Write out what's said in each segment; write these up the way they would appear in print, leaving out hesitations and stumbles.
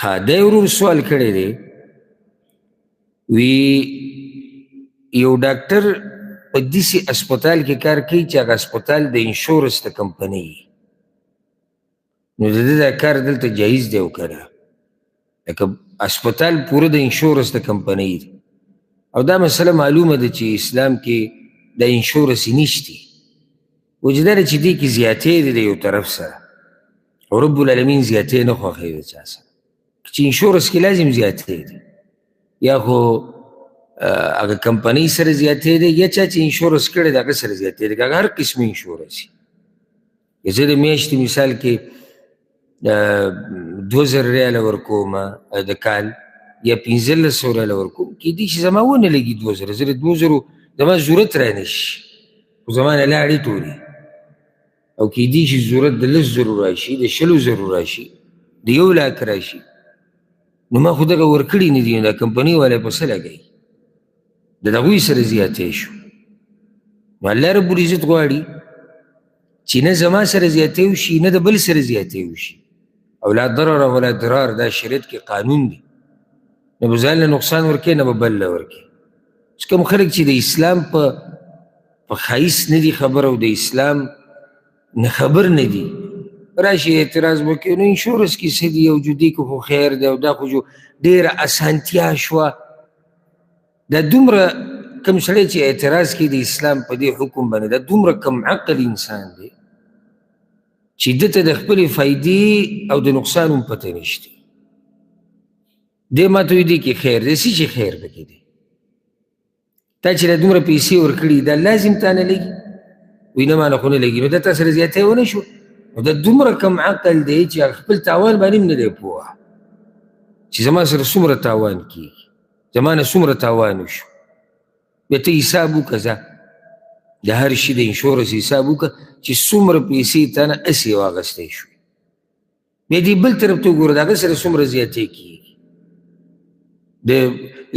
ها دی ورور سوال کړی دی وی یو ډاکټر په داسې اسپتال کې کار کوي چې هغه اسپتال د انشورنس د کمپنۍ نو د دې دا کار دلته جایز دی او که نه لکه اسپتال پوره د انشورنس د کمپنۍ دی او دا مسله معلومه ده چې اسلام کې د انشورنس نشتی وجه دا ده چې دې کې زیاتې دی د یو طرف سره او رب العالمین زیاتې نه خوښوي د چا سره چې انشورنس کې لازم زیاتې دی یا خو هغه کمپنۍ سره زیاتې دی یا چا چې انشورنس کړی د هغه سره زیاتې دی که هغه هر قسم انشورنس وي زه د میاشتې مثال کې 2000 ریاله ورکوم د کال یا 1500 ریاله ورکوم کیدای شي زما ونه لګي 2000 زه د 2000 زما ضرورت رانشي خو زما نه لاړې ټولې او کیدای شي ضرورت د 10,000 راشي د 20,000 راشي د 1,00,000 راشي نو ما خو دغه ورکړي نه دي دا کمپنۍ والا په څه لګوي د هغوی سره زیاتې شو نو الله رب العزت غواړي چې نه زما سره زیاتې وشي نه د بل سره زیاتې وشي او لا ضرر ولا ضرار دا شریعت کې قانون دی نه به ځان له نقصان ورکوي نه به بل له ورکوي اوس کوم خلک چې د اسلام په ښایست نه دي خبر او د اسلام نه خبر نه دي راشي اعتراض وکړي نو انشورنس کې څه دي او جدي کې خو خیر دی او دا خو ډېره اسانتیا شوه دا دومره کم سړی چې اعتراض کوي د اسلام په دې حکم باندې دا دومره کم عقل انسان دی چې ده ته د خپلې فایدې او د نقصان هم پته نشته دی ما ته وایي دې کې خیر دی څه چې خیر پکې دی تا چې له دومره پیسې ورکړي دا لازم تا نه لګي وایي نه ماله خو نه لګي نو دا تا سره زیاتی ونه شو نو دا دومره کم عقل دی چې خپل تاوان باندې هم نه دی پوه چې زما سره څومره تاوان کېږي زما نه څومره تاوان وشو بیا ته حساب وکړه ځه د هر شي د انشورنس حساب وکړه چې څومره پیسې تا نه هسې واخیستی شوې بیا دې بل طرف ته وګوره د هغه سره څومره زیاتې کېږي د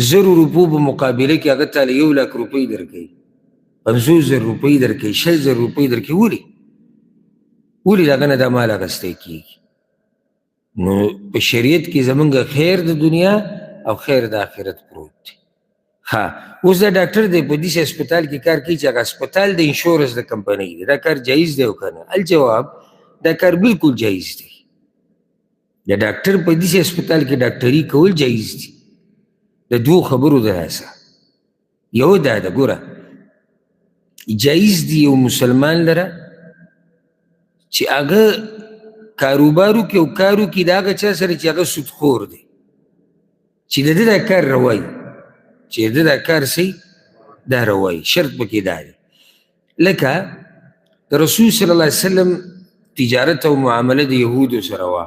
1,000 روپو په مقابله کې هغه تا له 1,00,000 روپۍ درکوي 50,000 روپۍ درکوي 6,000 روپۍ درکوي ولې د هغه نه دا مال اخیستی کېږي نو په شریعت کې زمونږ خیر د دنیا او خیر د آخرت پروت دی ها اوس دا ډاکټر دی په داسې اسپتال کې کار کوي چې هغه اسپتال د انشورنس د کمپنۍ دی دا کار جایز دی او که نه الجواب دا کار بالکل جایز دی د ډاکټر په داسې اسپتال کې ډاکټري کول جایز دي د دوو خبرو د لاسه یو دا ده ګوره جایز دی یو مسلمان لره چې هغه کاروبارو کې او کارو کې د هغه چا سره چې هغه سودخور دی چې د ده دا کار روایي چې د دا کار صحیح دا روایي شرط پکې دا دی لکه د رسول صلی الله علیه وسلم تجارت او معامله د یهودو سره وه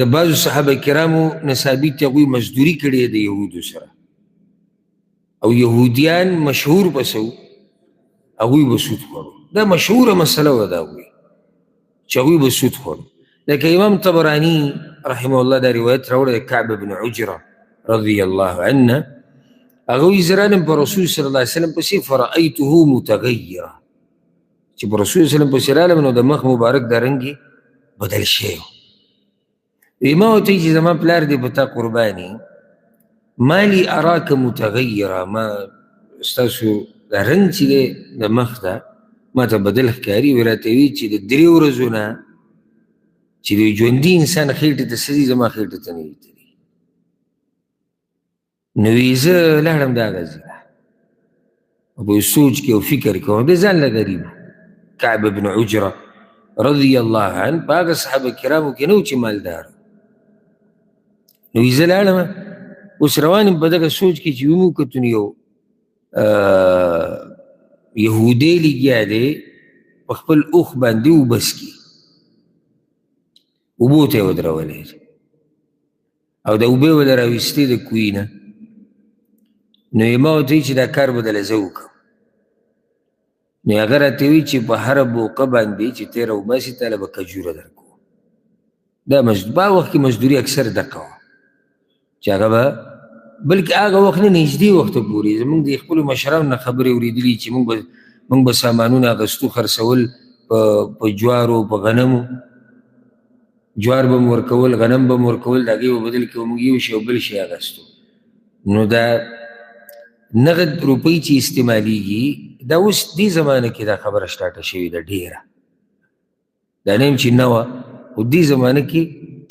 د بعضو صحابه کرامو نه ثابت دی هغوی مزدوري کړې د یهودو سره او یهودیان مشهور پسه وو هغوی به سود خوړو دا مشهوره مسله وه د هغوی چې هغوی به سود خوړو لکه امام طبراني رحمه الله دا روایت راوړی د کعب بن عجره رضی الله عنه هغوی زه رالم په رسول صلی الله علیه وسلم پسې فرأیته متغیره چې په رسول صلی الله علیه وسلم پسې رالم نو د مخ مبارک دا رنګ بدل شوی ما ورته وایي چې زما پلار دی په تا قرباني ما لي اراک متغیره ما ستاسو دا رنګ چې دی د مخ ده ما ته بدل ښکاري وی راته وایي چې د 3 ورځو نه چې د ژوندي انسان خېټې ته څه دي زما خېټې ته نه دي نو وی زه لاړم دغه ځای او په سوچ کې او فکر کوم د ځان له غریب کعب بن عجره رضی الله عنه په هغه صحابه کرامو کې نه و چې مالدار نو وی زه لاړم اوس روان یم په دغه سوچ کې چې ومو کتون یو یهودی لګیا دی په خپل اوښ باندې اوبه څکي اوبو ته یې ودرولی او د اوبې به له راویستې د کوهي نه نو یې ما ورته وایي چې دا کار به دله زه وکړم نو هغه راته وایي چې په هره بوقه باندې چې تی راوباسي تاله به کجوره درکوم دا په وخت کې مزدوري اکثر دقه وه چې هغه به بلکې هغه وخت نه نږدې وخته پورې زموږ د خپلو مشرانو نه خبرې اورېدلي چې موږ به سامانونه اخیستو خرڅول په جوارو په غنمو جوار به مو ورکول، غنم به مو ورکول، د هغې په بدل کې به موږ یو شی او بل شی اخیستو. نو دا نغد روپۍ چې استعمالیږي دا اوس دې زمانه کې دا خبره سټارټه شوې ده ډېره. دا نه یم چې نه وه، خو دې زمانه کې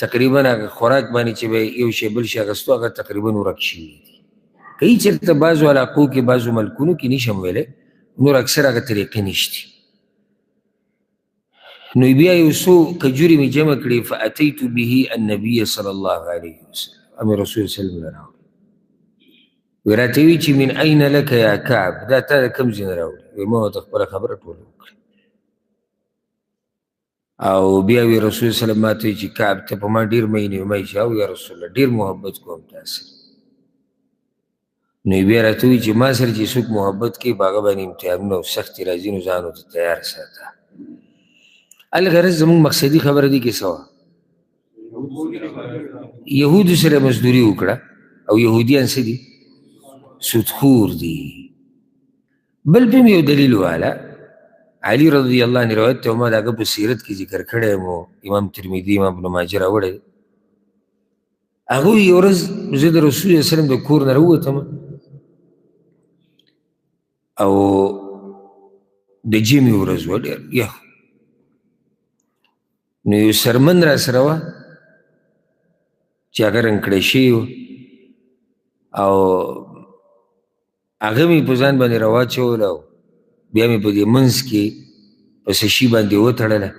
تقریبا هغه خوراک باندې چې به یو شی بل شی اخیستو هغه تقریبا ورک شوي دي. که یې چېرته بعضو علاقو کې بعضو ملکونو کې نشم ویلی، نور اکثر هغه طریقې نشتي. نو بیا یو څو کجورې مې جمع کړې، فاتیت به النبي صلی الله علیه وسلم، امر رسول صلی الله علیه وسلم وی راته وی چې من این لک یا کعب، دا تا د کوم ځای نه راوړې؟ وی ما ورته خپله خبره ټوله وکړه. او بیا وی رسول صلی الله علیه وسلم ما ته وی چې کعب ته په ما ډېر مینې وي. ما وی چې او یا رسول الله ډېر محبت کوم تا سره. نو بیا راته وی چې ما سره چې څوک محبت کوي په هغه باندې امتحانونه او سختې راځي، نو ځان ورته تیار ساته. الغرض زمونږ مقصدي خبره دي کې څه وه؟ یهودو سره مزدوري وکړه، او یهودیان څه دي؟ سودخور دي. بل په یو دلیل والا علي رضی الله عنه روایت ته ما د هغه په سیرت کې ذکر کړی مو، امام ترمذي، امام ابن ماجه راوړی. هغوی یو ورځ زه د رسول صلی الله علیه وسلم د کور نه راووتم، او د ژمي ورځ وه، ډېر یخ. نو یو سرمن را سره وه چې هغه رنګ کړی شوی و، او هغه مې په ځان باندې راواچول، او بیا مې په دې منځ کې په څه شي باندې وتړله،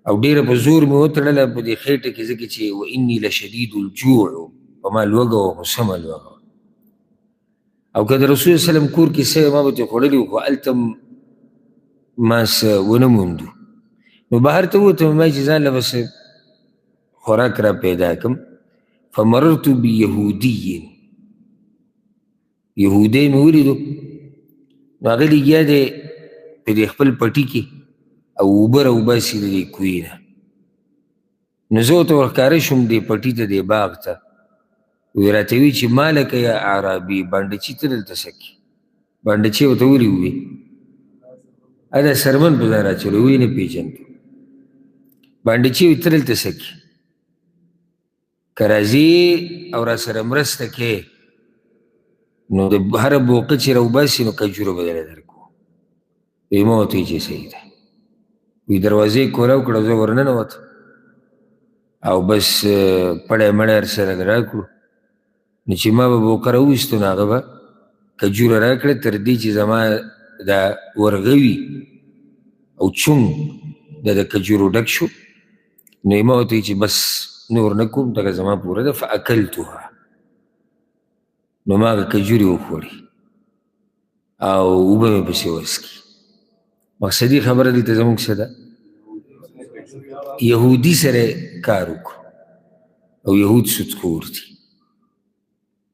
او ډېره په زور مې وتړله په دې خېټه کې، ځکه چې و اني لشدید الجوع، په ما لوږه وه، خو سمه لوږه وه. او که د رسول صلی الله علیه وسلم کور کې څه ما به ترې خوړلي وو، خو هلته ما څه ونه موندو. نو بهر ته ووتم، ما چې ځان له به څه خوراک را پیدا کړم. فمررت بیهودي، یهودی مې ولیدو، نو هغه لګیا دی په دې خپل پټي کې، او اوبه راوباسي د دې کوهي نه. نو زه ورته ورښکاره شوم دې پټي ته، دې باغ ته. وی راته وی چې ما لکه یا عربي، بانډچي ته دلته څه کوي؟ بانډچي ورته ولې ووی؟ دا سرمن په ځان راچولی، وی نه پېژندو. بانډچي وی ته دلته څه کوي؟ که راځې او را سره مرسته کوې، نو د هره بوقه چې راوباسي نو کجوره به درله درکړو. وی ما ورته وی چې صحیح ده. وی دروازې کولاو کړه، زه ورننوتم، او بس پړی مړی هر سره را کړو. نو چې ما به بوقه راوویستو، نو هغه به کجوره را کړه، تر دې چې زما دا ورغوي او چونګ دا د کجورو ډک شو. نو یې ما ورته وی چې بس نور نه کوم، دغه زما پوره ده. فاکلتها، نو ما هغه کجورې وخوړې، او اوبه مې پسې وڅکي. مقصدي خبره دلته زموږ څه ده؟ یهودي سره کار وکړو، او یهود سودخور دي.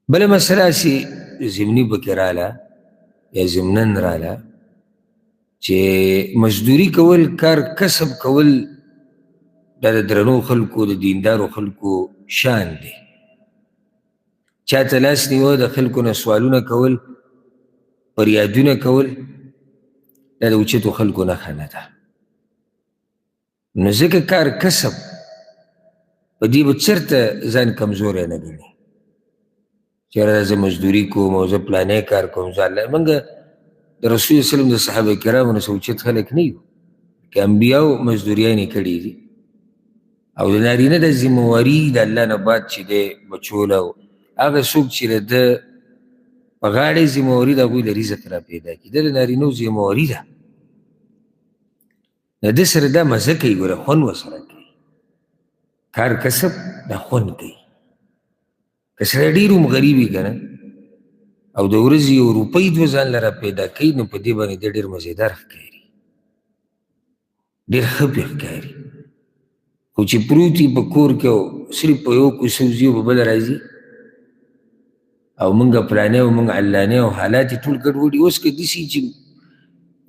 بله مسله هسې ضمني پکې راله، یا ضمنن راله، چې مزدوري کول، کار کسب کول، دا د درنو خلکو، د دیندارو خلکو شان دی. چاته لاس نیوه، د خلکو نه سوالونه کول، فریادونه کول، دا د اوچتو خلکو نښه نه ده. نو ځکه کار کسب، په دې به چېرته ځان کمزوری نه ګڼي چې یاره زه مزدوري کوم، او زه پلانی کار کوم. زه الله موږ د رسول صلی الله علیه وسلم د صحابه کرامو نه څه اوچت خلک نه یو، که انبیاو مزدوریانې کړي دي، او د نارینه د ذمواري د الله نه بعد چې دی بچول، او هغه څوک چې د ده په غاړې ذمواري د هغوی له رزق را پیدا کړي، د نارینهو ذمواري ده. د ده سره دا مزه کوي، ګوره خوند ورسره کوي. کار کسب دا خوند کوي. که سړی ډېر هم غریب وي که نه، او د ورځې یو روپۍ دوه ځان لره پیدا کوي، نو په دې باندې د ډېر مزېدار ښکاري، ډېر ښه پې ښکاري. خو چې پروت وي په کور کې، او صرف په یو کوڅه وځي او په بله راځي، او مونږ پلانی او مونږ علانې، او حالات یې ټول ګډوډي. اوس که داسې چې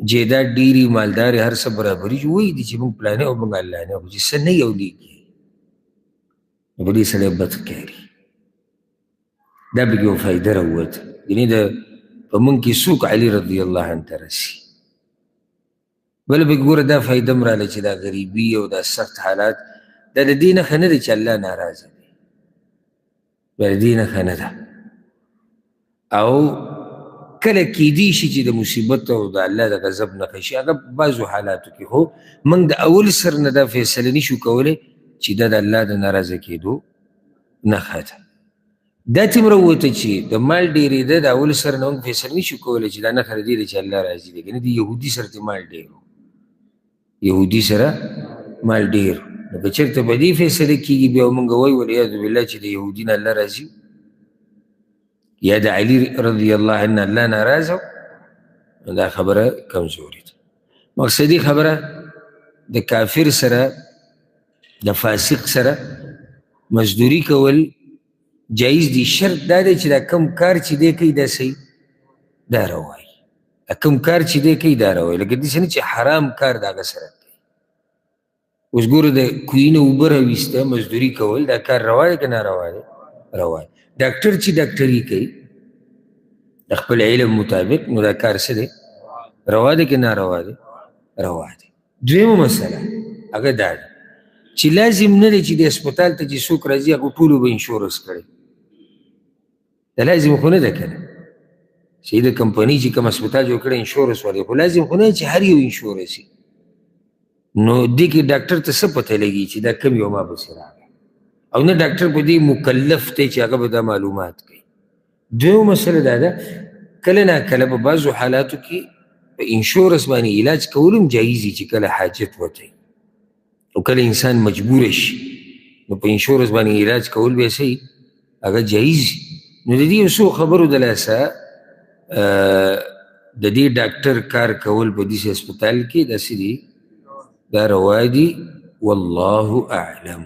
جیداد ډېرې مالدارې هر څه برابري چې وایي دي چې مونږ پلانی او مونږ علانې، خو چې څه نه یولیږي، نو په دې سړی بد ښکاري. دا پکې یو فایده راووته، یعنې د په مونږ کې څوک علي رضی الله عنه ته رسي. بله پکې ګوره دا فایده هم راله چې دا غریبي او دا سخت حالات دا د دې نښه نه ده چې الله ناراضه دی، دا د دې نښه نه ده. او کله کیدی شي چې د مصیبت او د الله د غضب نښه شي، هغه بعضو حالاتو کې، خو موږ د اول سر نه دا فیصله نشو کولی چې دا د الله د ناراضه کېدو نښه ده. دا ته راووته چې د مال ډېرېده د اول سر نه موږ فیصله نشو کولی چې دا نښه د دې ده چې الله راضي دی، که نه د یهودي سره ته مال ډېر و، یهودي سره مال ډېر. نو که چېرته په دې فیصله کېږي بیا موږ وایو والعیاذ بالله چې د یهودي نه الله راضي یا د علي رضی الله عنه الله ناراضه، دا خبره کمزوري ده. مقصدي خبره د کافر سره د فاسق سره مزدوري کول جایز دي. شرط دا دی چې دا کم کار چې دی کوي دا صحیح دا روایي، کم کار چې دی کوي دا روایي، لکه داسې نه چې حرام کار د هغه سره کوي. اوس ګوره د کوهي نه اوبه راویسته مزدوري کول دا کار روا دی که ناروا دی؟ روا دی. ډاکټر چې ډاکټري کوي د خپل علم مطابق نو دا کار څه دی؟ روا دی که ناروا دی؟ روا دی. دویمه مسله هغه دا ده چې لازم نه دی چې د هسپتال ته چې څوک راځي هغه ټولو به انشورنس کړی، دا لازم خو نه ده که نه چې د کمپنۍ چې کوم هسپتال جوړ کړی انشورنس والی، خو لازم خو نه چې هر یو انشورنس وي. نو دې کې ډاکټر ته څه پته لګي چې دا کم یو ما پسې راغی، او نه ډاکټر په دې مکلف دی چې هغه به دا معلومات کوي. دویمه مسله دا ده کله ناکله په بعضو حالاتو کې په انشورنس باندې علاج کول هم جایز دي چې کله حاجت وته او کله انسان مجبور شي نو په انشورنس باندې علاج کول بیا صحیح هغه جایز. نو د دې یو څو خبرو د لاسه د دې ډاکټر کار کول په داسې هسپتال کې داسې دي دا روا دي، والله اعلم.